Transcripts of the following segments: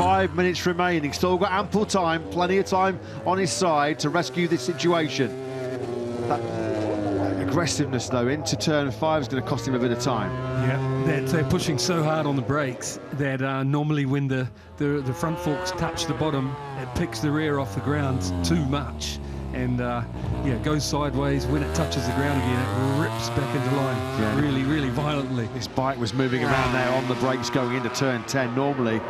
5 minutes remaining. Still got ample time, plenty of time on his side to rescue this situation. That aggressiveness, though, into turn 5 is going to cost him a bit of time. Yeah, they're pushing so hard on the brakes that normally when the front forks touch the bottom, it picks the rear off the ground too much. And yeah, goes sideways. When it touches the ground again, it rips back into line really, really violently. This bike was moving around there on the brakes going into turn 10. Normally,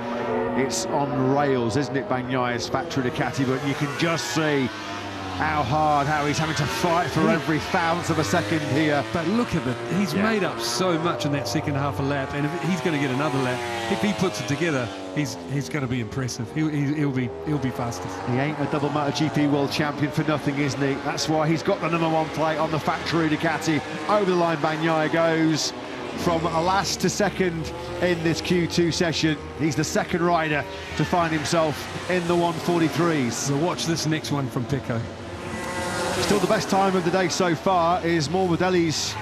it's on rails, isn't it, Bagnaya's factory Ducati? But you can just see how he's having to fight for every thousandth of a second here. But look at it, he's made up so much in that second half a lap, and if he's going to get another lap, if he puts it together, he's going to be impressive. He'll be fastest. He ain't a double MotoGP world champion for nothing, isn't he? That's why he's got the #1 plate on the factory Ducati. Over the line, Bagnaia goes from last to second in this Q2 session. He's the second rider to find himself in the 143s. So watch this next one from Pecco. Still the best time of the day so far is Morbidelli's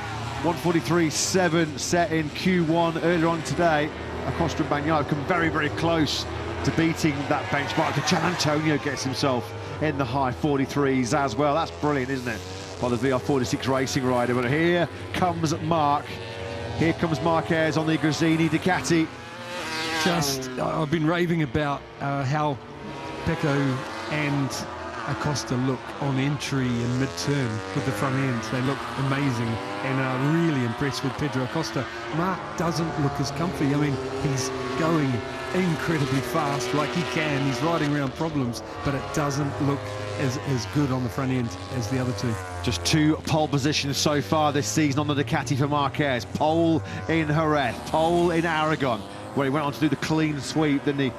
143.7 set in Q1 earlier on today. Acosta and Bagnaia have come very, very close to beating that benchmark. Gian Antonio gets himself in the high 43s as well. That's brilliant, isn't it, by the VR46 racing rider. But here comes Marc. Here comes Marquez on the Gresini Ducati. I've been raving about how Pecco and Acosta look on entry and mid-turn with the front ends. They look amazing, and really impressed with Pedro Acosta. Marc doesn't look as comfy. I mean, he's going incredibly fast like he can. He's riding around problems, but it doesn't look as good on the front end as the other two. Just 2 pole positions so far this season on the Ducati for Marquez. Pole in Jerez, pole in Aragon, where he went on to do the clean sweep, didn't he,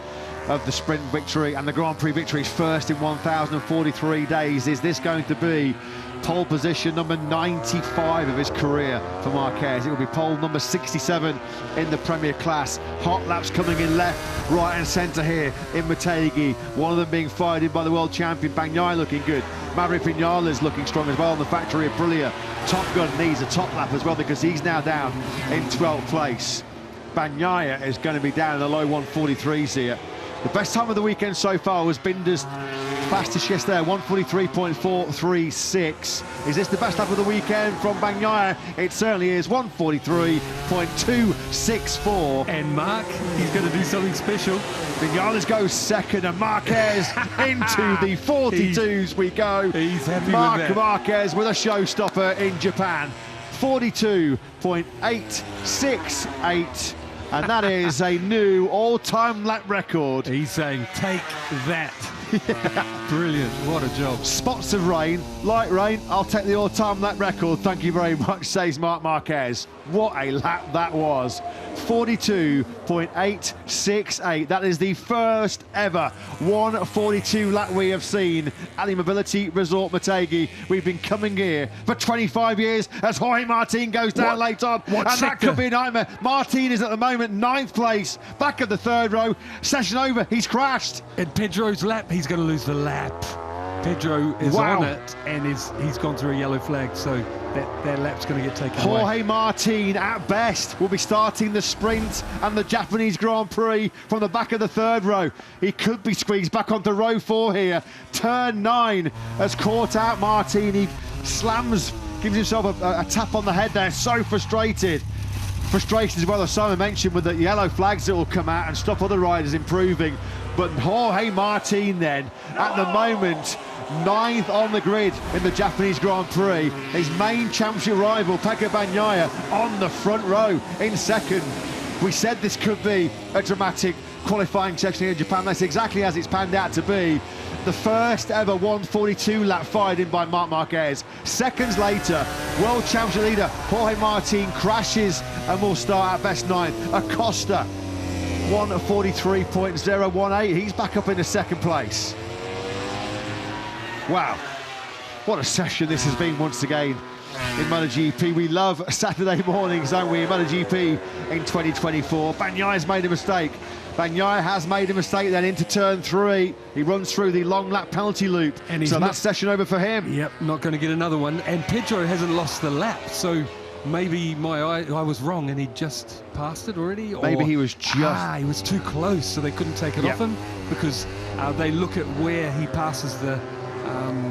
of the sprint victory and the Grand Prix victory. His first in 1,043 days. Is this going to be pole position number 95 of his career for Marquez? It will be pole number 67 in the Premier class. Hot laps coming in left, right and centre here in Motegi. One of them being fired in by the world champion Bagnaia, looking good. Maverick Vinales looking strong as well on the factory Aprilia. Top Gun needs a top lap as well because he's now down in 12th place. Bagnaia is going to be down in the low 143s here. The best time of the weekend so far was Binder's fastest yesterday, 143.436. Is this the best lap of the weekend from Bagnaia? It certainly is, 143.264. And Marc, he's going to do something special. Vinales goes second, and Marquez into the 42s we go. He's happy Marc with that. Marquez with a showstopper in Japan, 42.868. And that is a new all-time lap record. He's saying, take that. Brilliant, what a job. Spots of rain, light rain, I'll take the all-time lap record, thank you very much, says Marc Marquez. What a lap that was. 42.868. That is the first ever 142 lap we have seen at the Mobility Resort Motegi. We've been coming here for 25 years as Jorge Martin goes down late on. And that could be a nightmare. Martin is at the moment 9th place, back of the 3rd row. Session over, he's crashed. At Pedro's lap, he's going to lose the lap. Pedro is on it, and he's gone through a yellow flag, so that lap's going to get taken away. Jorge Martin, at best, will be starting the sprint and the Japanese Grand Prix from the back of the 3rd row. He could be squeezed back onto row 4 here. Turn 9 has caught out Martin. He slams, gives himself a tap on the head there. So frustrated. Frustration as well, as Simon mentioned, with the yellow flags that will come out and stop other riders improving. But Jorge Martin then, at the moment, 9th on the grid in the Japanese Grand Prix. His main championship rival, Pecco Bagnaia, on the front row in 2nd. We said this could be a dramatic qualifying section here in Japan. That's exactly as it's panned out to be. The first ever 142 lap fired in by Marc Marquez. Seconds later, world championship leader Jorge Martin crashes and will start at best 9th. Acosta, 143.018. He's back up in the 2nd place. Wow, what a session this has been once again in MotoGP. We love Saturday mornings, don't we, in MotoGP in 2024. Bagnaia's made a mistake. Bagnaia has made a mistake then into turn 3. He runs through the long lap penalty loop, and so that's session over for him. Yep, not going to get another one. And Pedro hasn't lost the lap, so maybe I was wrong and he just passed it already. Or, Maybe he was just... he was too close, so they couldn't take it off him, because they look at where he passes the...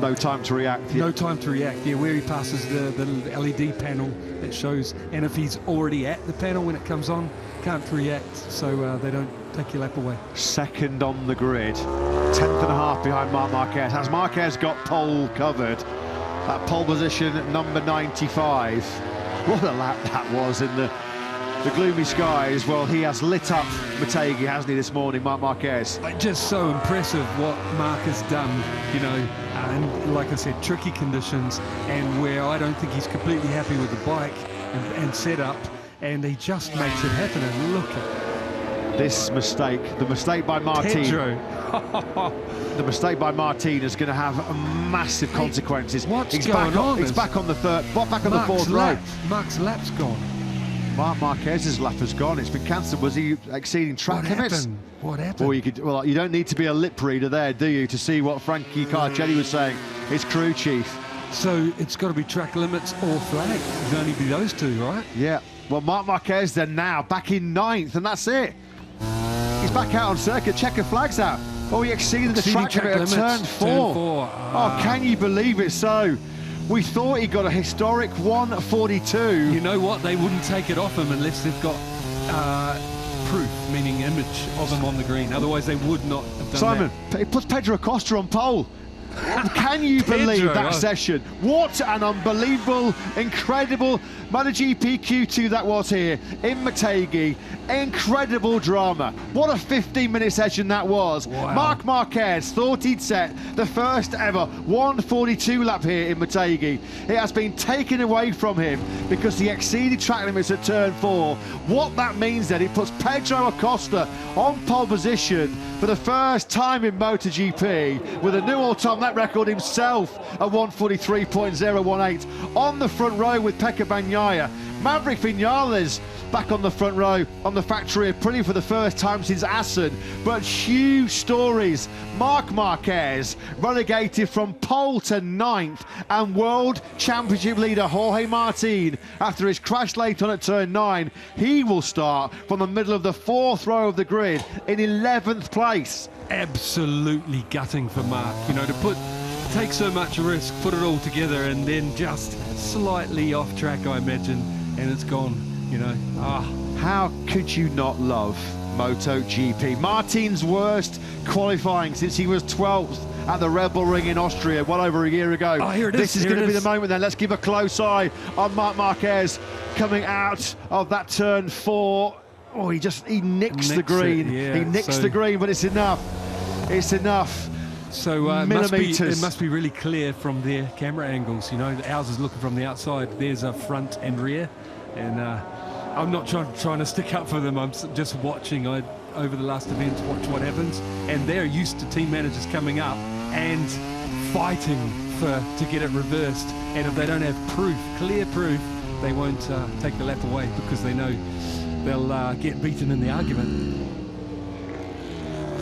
no time to react. No time to react, where he passes the LED panel that shows, and if he's already at the panel when it comes on, can't react, so they don't take your lap away. Second on the grid, 10th and a half behind Marc Marquez. Has Marquez got pole covered? That pole position at number 95. What a lap that was in the gloomy skies. Well, he has lit up Motegi, hasn't he, this morning, Marc Marquez? Just so impressive what Marc has done, you know, and like I said, tricky conditions, and where I don't think he's completely happy with the bike and setup, and he just makes it happen. And look at this mistake, the mistake by Martin. Pedro. The mistake by Martin is going to have massive consequences. What's he's going on? He's back on the third, back on the fourth row. Marc's lap's gone. Marc Marquez's lap has gone. It's been cancelled. Was he exceeding track limits? What happened? Well, you don't need to be a lip reader there, do you, to see what Frankie Carcelli was saying, his crew chief. So it's got to be track limits or flag. It can only be those two, right? Yeah. Well, Marc Marquez then now back in 9th, and that's it. He's back out on circuit. Checker flags out. Oh, he exceeded the track limit at turn 4. Oh, can you believe it? So we thought he got a historic 1:42. You know what? They wouldn't take it off him unless they've got proof, meaning image of him on the green. Otherwise, they would not have done Simon, it puts Pedro Acosta on pole. Can you believe that session? What an unbelievable, incredible MotoGP Q2 that was here in Motegi. Incredible drama. What a 15-minute session that was. Wow. Marc Marquez thought he'd set the first ever 1:42 lap here in Motegi. It has been taken away from him because he exceeded track limits at turn 4. What that means then, it puts Pedro Acosta on pole position for the first time in MotoGP with a new all-time lap record himself at 1:43.018 on the front row with Pecco Bagnaia. Maverick Vinales back on the front row on the factory Aprilia for the first time since Assen. But huge stories. Marc Marquez relegated from pole to 9th, and World Championship leader Jorge Martin, after his crash late on at turn 9, he will start from the middle of the 4th row of the grid in 11th place. Absolutely gutting for Marc, you know, to take so much risk, put it all together, and then just slightly off track, I imagine, and it's gone, you know. How could you not love MotoGP? Martin's worst qualifying since he was 12th at the Red Bull Ring in Austria well over a year ago. Oh, here it this is. is going to be the moment then. Let's give a close eye on Marc Marquez coming out of that turn 4. Oh, he nicks the green. He nicks the green, but it's enough. It's enough. So it must be really clear from their camera angles. You know, ours is looking from the outside. There's a front and rear, and I'm not trying to stick up for them. I'm just watching. Over the last events, watch what happens, and they're used to team managers coming up and fighting to get it reversed. And if they don't have clear proof, they won't take the lap away because they know they'll get beaten in the argument.